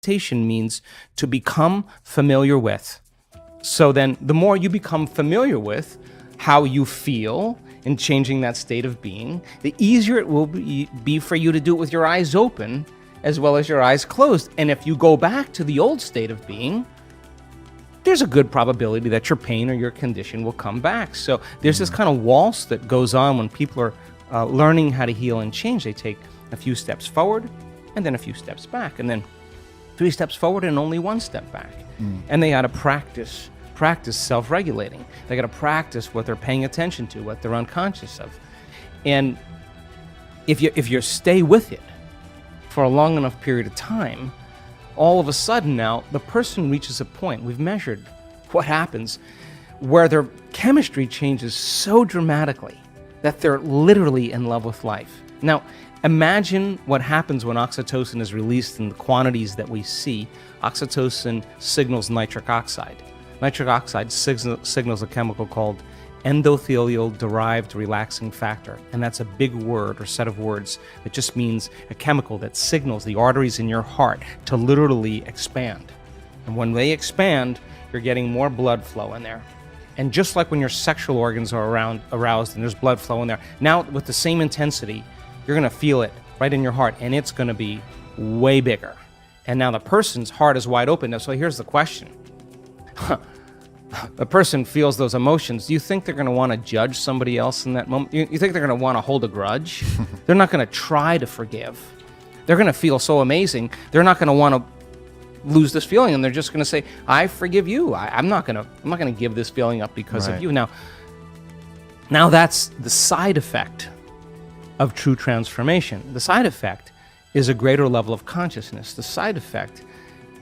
Adaptation means to become familiar with. So then the more you become familiar with how you feel in changing that state of being, the easier it will be for you to do it with your eyes open as well as your eyes closed. And if you go back to the old state of being, there's a good probability that your pain or your condition will come back. So there's this kind of waltz that goes on when people are learning how to heal and change. They take a few steps forward and then a few steps back, and then 3 steps forward and only 1 step back. And they got to practice self-regulating. They got to practice what they're paying attention to, what they're unconscious of. And if you stay with it for a long enough period of time, all of a sudden now the person reaches a point, we've measured what happens, where their chemistry changes so dramatically that they're literally in love with life. Now, imagine what happens when oxytocin is released in the quantities that we see. Oxytocin signals nitric oxide. Nitric oxide signals a chemical called endothelial-derived relaxing factor, and that's a big word or set of words that just means a chemical that signals the arteries in your heart to literally expand. And when they expand, you're getting more blood flow in there. And just like when your sexual organs are aroused and there's blood flow in there, now with the same intensity, you're going to feel it right in your heart, and it's going to be way bigger. And now the person's heart is wide open. Now, so here's the question. The person feels those emotions. Do you think they're going to want to judge somebody else in that moment? You think they're going to want to hold a grudge? They're not going to try to forgive. They're going to feel so amazing. They're not going to want to lose this feeling, and they're just going to say, "I forgive you. I'm not going to give this feeling up because of you." Now that's the side effect of true transformation. The side effect is a greater level of consciousness. The side effect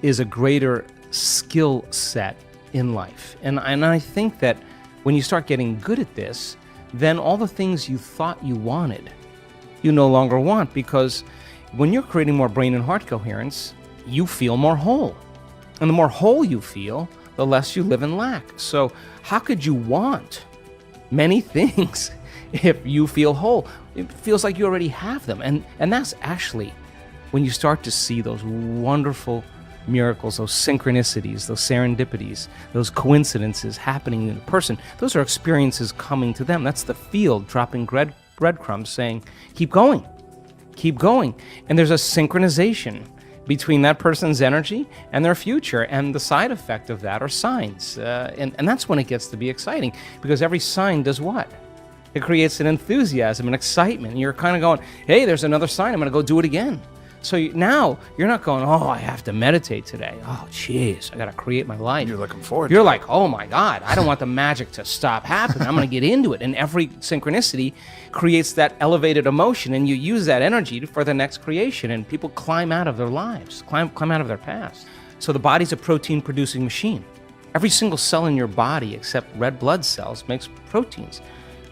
is a greater skill set in life. And I think that when you start getting good at this, then all the things you thought you wanted, you no longer want, because when you're creating more brain and heart coherence, you feel more whole. And the more whole you feel, the less you live in lack. So how could you want many things if you feel whole? It feels like you already have them. And that's actually when you start to see those wonderful miracles, those synchronicities, those serendipities, those coincidences happening in a person. Those are experiences coming to them. That's the field dropping breadcrumbs saying, keep going, keep going. And there's a synchronization between that person's energy and their future, and the side effect of that are signs. And that's when it gets to be exciting, because every sign does what? It creates an enthusiasm and excitement. You're kind of going, hey, there's another sign, I'm going to go do it again. So now you're not going, oh, I have to meditate today. Oh, jeez, I got to create my life. You're looking forward to it. You're like, oh my God, I don't want the magic to stop happening. I'm going to get into it. And every synchronicity creates that elevated emotion, and you use that energy for the next creation. And people climb out of their lives, climb out of their past. So the body's a protein-producing machine. Every single cell in your body except red blood cells makes proteins.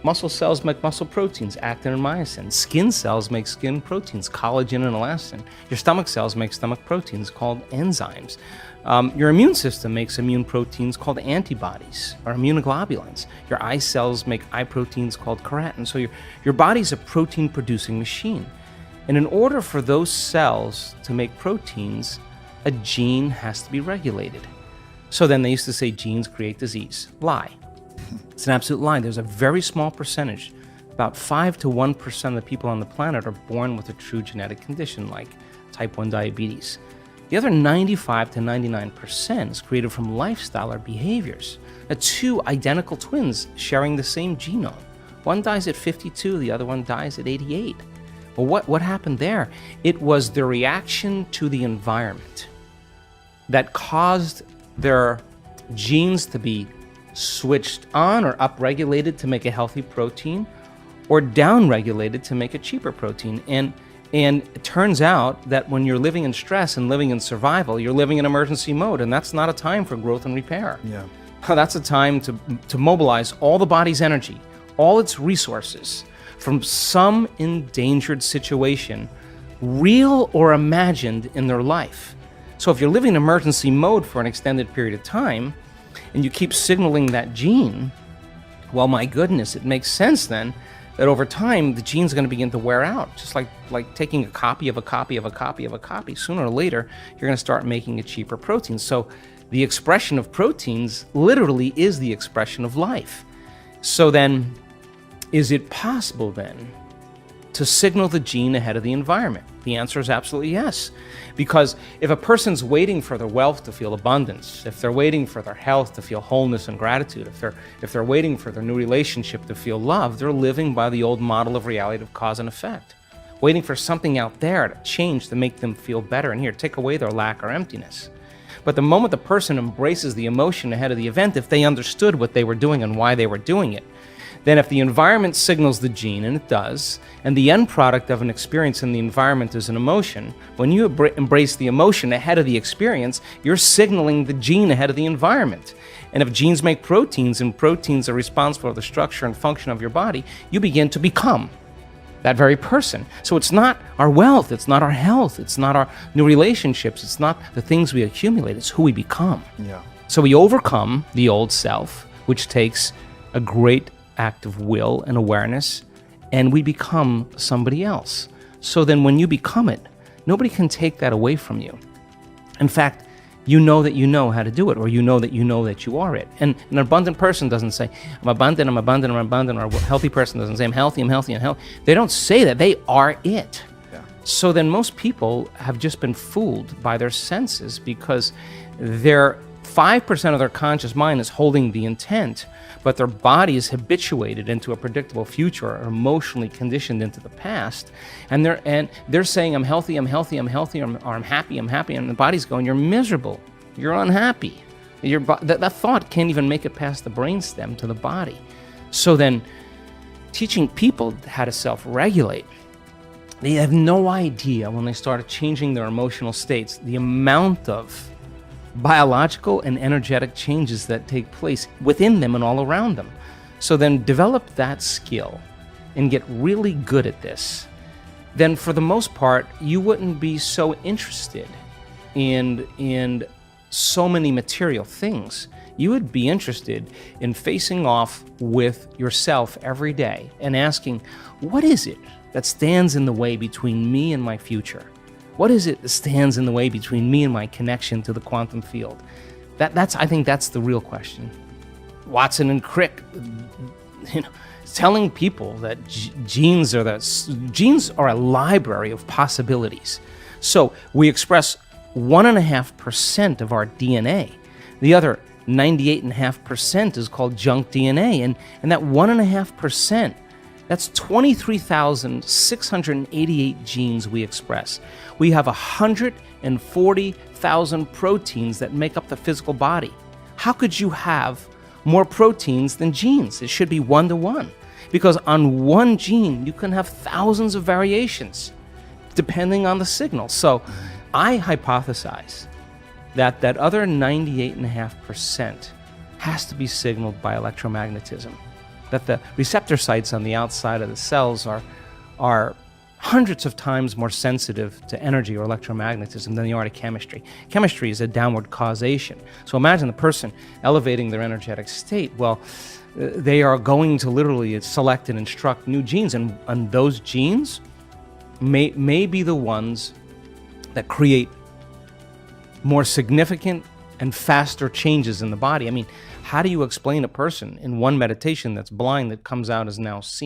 Muscle cells make muscle proteins, actin and myosin. Skin cells make skin proteins, collagen and elastin. Your stomach cells make stomach proteins called enzymes. Your immune system makes immune proteins called antibodies or immunoglobulins. Your eye cells make eye proteins called keratin. So your body's a protein-producing machine. And in order for those cells to make proteins, a gene has to be regulated. So then they used to say genes create disease. Lie. It's an absolute lie. There's a very small percentage, about 5 to 1% of the people on the planet are born with a true genetic condition like type 1 diabetes. The other 95 to 99% is created from lifestyle or behaviors. Two identical twins sharing the same genome. One dies at 52, the other one dies at 88. Well, what happened there? It was the reaction to the environment that caused their genes to be switched on or upregulated to make a healthy protein, or downregulated to make a cheaper protein. And it turns out that when you're living in stress and living in survival, you're living in emergency mode, and that's not a time for growth and repair. Yeah. That's a time to mobilize all the body's energy, all its resources, from some endangered situation, real or imagined, in their life. So if you're living in emergency mode for an extended period of time, and you keep signaling that gene, well, my goodness, it makes sense then that over time, the gene's going to begin to wear out, just like taking a copy of a copy of a copy of a copy. Sooner or later, you're going to start making a cheaper protein. So the expression of proteins literally is the expression of life. So then, is it possible then to signal the gene ahead of the environment? The answer is absolutely yes. Because if a person's waiting for their wealth to feel abundance, if they're waiting for their health to feel wholeness and gratitude, if they're waiting for their new relationship to feel love, they're living by the old model of reality of cause and effect, waiting for something out there to change to make them feel better and here, take away their lack or emptiness. But the moment the person embraces the emotion ahead of the event, if they understood what they were doing and why they were doing it, then if the environment signals the gene, and it does, and the end product of an experience in the environment is an emotion, when you embrace the emotion ahead of the experience, you're signaling the gene ahead of the environment. And if genes make proteins, and proteins are responsible for the structure and function of your body, you begin to become that very person. So it's not our wealth, it's not our health, it's not our new relationships, it's not the things we accumulate, it's who we become. Yeah. So we overcome the old self, which takes a great act of will and awareness, and we become somebody else. So then when you become it, nobody can take that away from you. In fact, you know that you know how to do it, or you know that you are it. And an abundant person doesn't say, I'm abundant, I'm abundant, I'm abundant, or a healthy person doesn't say, I'm healthy, I'm healthy, I'm healthy. They don't say that, they are it. Yeah. So then most people have just been fooled by their senses because their 5% of their conscious mind is holding the intent, but their body is habituated into a predictable future or emotionally conditioned into the past. And they're saying, I'm healthy, I'm healthy, I'm healthy, or I'm happy, I'm happy. And the body's going, you're miserable, you're unhappy. That thought can't even make it past the brainstem to the body. So then teaching people how to self-regulate, they have no idea when they start changing their emotional states, the amount of biological and energetic changes that take place within them and all around them. So then develop that skill and get really good at this. Then for the most part, you wouldn't be so interested in so many material things. You would be interested in facing off with yourself every day and asking, what is it that stands in the way between me and my future? What is it that stands in the way between me and my connection to the quantum field? I think that's the real question. Watson and Crick, telling people that genes are a library of possibilities. So we express 1.5% of our DNA. The other 98.5% is called junk DNA, and that 1.5%. That's 23,688 genes we express. We have 140,000 proteins that make up the physical body. How could you have more proteins than genes? It should be 1 to 1. Because on one gene, you can have thousands of variations depending on the signal. So I hypothesize that other 98.5% has to be signaled by electromagnetism. That the receptor sites on the outside of the cells are hundreds of times more sensitive to energy or electromagnetism than they are to chemistry. Chemistry is a downward causation. So imagine the person elevating their energetic state. Well, they are going to literally select and instruct new genes, and those genes may be the ones that create more significant and faster changes in the body. I mean, how do you explain a person in one meditation that's blind that comes out as now seeing?